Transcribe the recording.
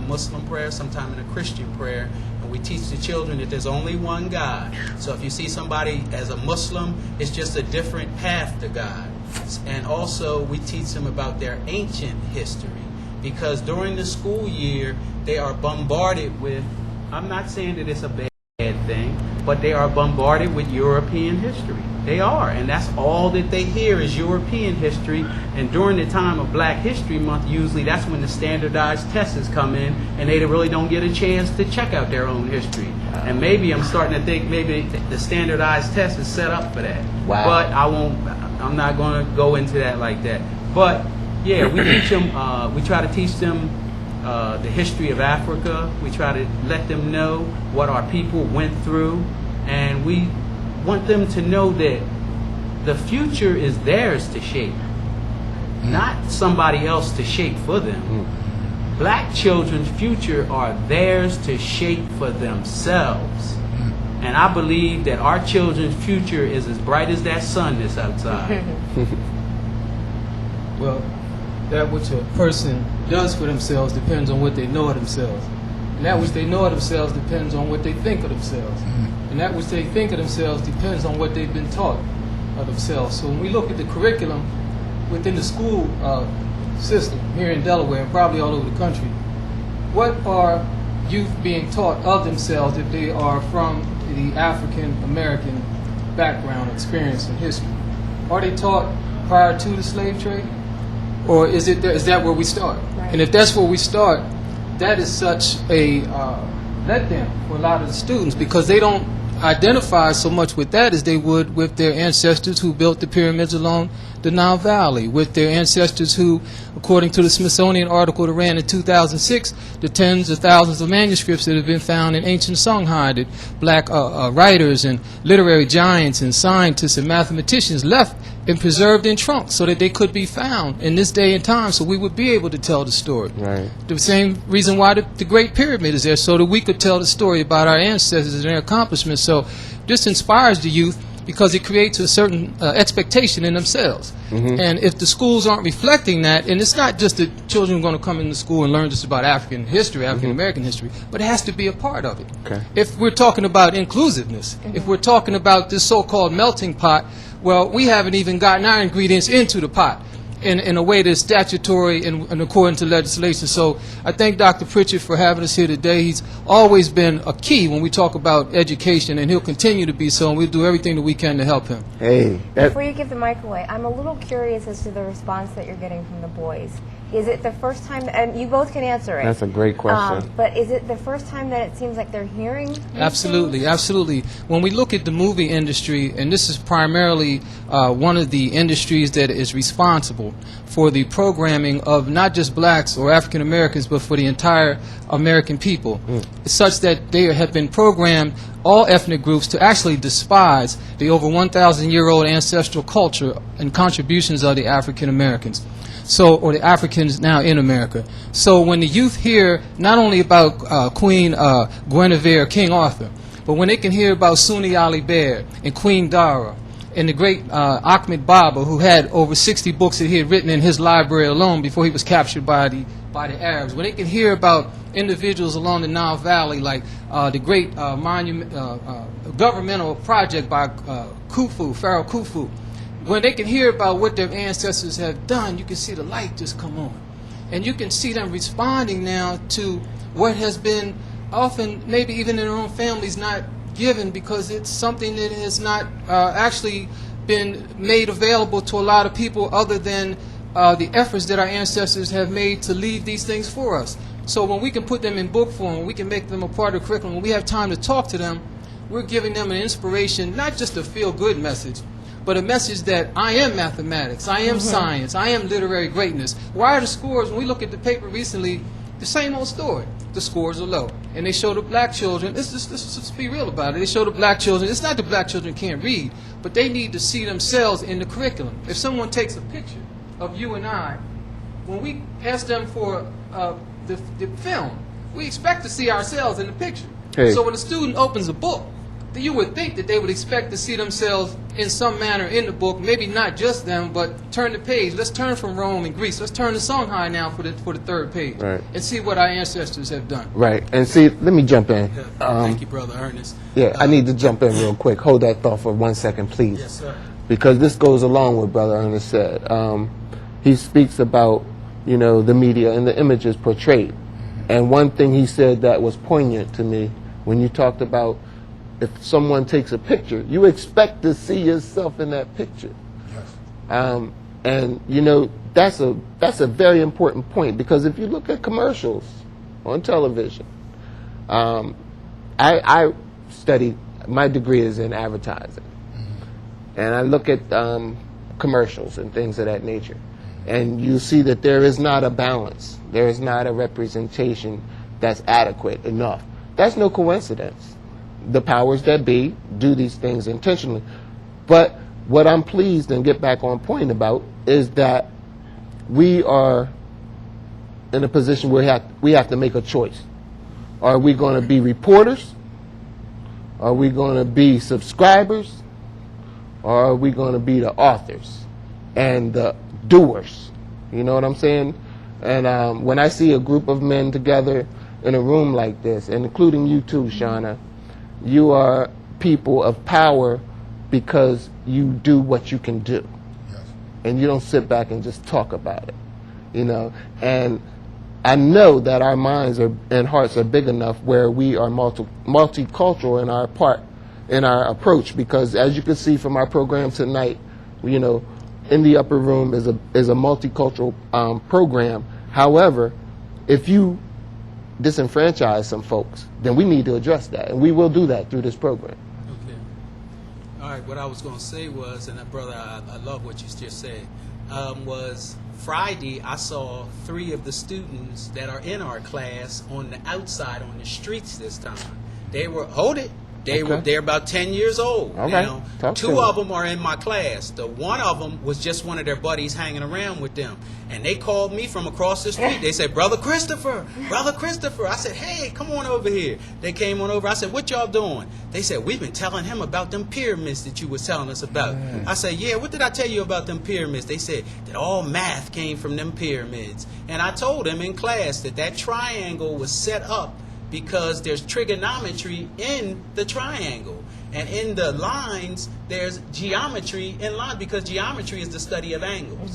Muslim prayer, sometime in a Christian prayer, and we teach the children that there's only one God. So if you see somebody as a Muslim, it's just a different path to God. And also we teach them about their ancient history, because during the school year they are bombarded with, I'm not saying that it's a bad thing, but they are bombarded with European history. They are, and that's all that they hear is European history. And during the time of Black History Month, usually that's when the standardized tests come in, and they really don't get a chance to check out their own history. And maybe I'm starting to think maybe the standardized test is set up for that. Wow. But I'm not going to go into that like that. But yeah, we teach them. We try to teach them the history of Africa. We try to let them know what our people went through, and we want them to know that the future is theirs to shape, not somebody else to shape for them. Black children's future are theirs to shape for themselves. And I believe that our children's future is as bright as that sun that's outside. Well, that which a person does for themselves depends on what they know of themselves. And that which they know of themselves depends on what they think of themselves. And that which they think of themselves depends on what they've been taught of themselves. So when we look at the curriculum within the school system here in Delaware and probably all over the country, what are youth being taught of themselves if they are from the African American background, experience, and history? Are they taught prior to the slave trade? Or is that where we start? Right. And if that's where we start, that is such a letdown for a lot of the students, because they don't identify so much with that as they would with their ancestors who built the pyramids along the Nile Valley, with their ancestors who, according to the Smithsonian article that ran in 2006, the tens of thousands of manuscripts that have been found in ancient Songhai that Black writers and literary giants and scientists and mathematicians left and preserved in trunks so that they could be found in this day and time, so we would be able to tell the story. Right. The same reason why the Great Pyramid is there, so that we could tell the story about our ancestors and their accomplishments. So this inspires the youth because it creates a certain expectation in themselves. And if the schools aren't reflecting that, and it's not just that children are going to come into school and learn just about African history, African American history, but it has to be a part of it. Okay. If we're talking about inclusiveness, if we're talking about this so-called melting pot, well, we haven't even gotten our ingredients into the pot in a way that's statutory and according to legislation. So I thank Dr. Pritchett for having us here today. He's always been a key when we talk about education, and he'll continue to be so, and we'll do everything that we can to help him. Hey. Before you give the mic away, I'm a little curious as to the response that you're getting from the boys. Is it the first time, and you both can answer it. That's a great question. But is it the first time that it seems like they're hearing these Absolutely, things? absolutely. When we look at the movie industry, and this is primarily one of the industries that is responsible for the programming of not just blacks or African Americans, but for the entire American people, such that they have been programmed, all ethnic groups, to actually despise the over 1,000-year-old ancestral culture and contributions of the African Americans. So, or the Africans now in America. So when the youth hear not only about Queen Guinevere, King Arthur, but when they can hear about Sunni Ali Bear and Queen Dara and the great Ahmed Baba, who had over 60 books that he had written in his library alone before he was captured by the Arabs, when they can hear about individuals along the Nile Valley like the great governmental project by Khufu, Pharaoh Khufu, when they can hear about what their ancestors have done, you can see the light just come on. And you can see them responding now to what has been often, maybe even in their own families, not given, because it's something that has not actually been made available to a lot of people other than the efforts that our ancestors have made to leave these things for us. So when we can put them in book form, when we can make them a part of the curriculum, when we have time to talk to them, we're giving them an inspiration, not just a feel-good message, but a message that I am mathematics, I am science, I am literary greatness. Why are the scores, when we look at the paper recently, the same old story? The scores are low. And they show the black children, let's just be real about it, they show the black children, it's not the black children can't read, but they need to see themselves in the curriculum. If someone takes a picture of you and I, when we ask them for the film, we expect to see ourselves in the picture. Hey. So when a student opens a book, you would think that they would expect to see themselves in some manner in the book, maybe not just them, but turn the page. Let's turn from Rome and Greece. Let's turn to Songhai now for the third page, Right. and see what our ancestors have done. Right. And see, let me jump in. Thank you, Brother Ernest. Yeah, I need to jump in real quick. Hold that thought for 1 second, please. Yes, sir. Because this goes along with Brother Ernest said. He speaks about, you know, the media and the images portrayed. And one thing he said that was poignant to me when you talked about if someone takes a picture, you expect to see yourself in that picture. Yes. And you know, that's a very important point, because if you look at commercials on television, I studied, my degree is in advertising, and I look at commercials and things of that nature, and you see that there is not a balance, there is not a representation that's adequate enough. That's no coincidence. The powers that be do these things intentionally. But what I'm pleased and get back on point about is that we are in a position where we have to make a choice. Are we going to be reporters? Are we going to be subscribers? Or are we going to be the authors and the doers? You know what I'm saying? And when I see a group of men together in a room like this, and including you too, Shauna, you are people of power because you do what you can do. Yes. And you don't sit back and just talk about it, you know. And I know that our minds and hearts are big enough where we are multicultural in our approach, because as you can see from our program tonight, you know, in the upper room is a multicultural program. However, if you disenfranchise some folks, then we need to address that, and we will do that through this program. Okay. All right, what I was going to say was, and brother, I love what you just said, was Friday I saw 3 of the students that are in our class on the outside on the streets this time. They were, they're about 10 years old. Okay. Now, Talk to 2 me. of them are in my class. The one of them was just one of their buddies hanging around with them. And they called me from across the street. They said, Brother Christopher. I said, hey, come on over here. They came on over. I said, what y'all doing? They said, we've been telling him about them pyramids that you was telling us about. I said, yeah, what did I tell you about them pyramids? They said that all math came from them pyramids. And I told them in class that triangle was set up because there's trigonometry in the triangle. And in the lines, there's geometry in line, because geometry is the study of angles.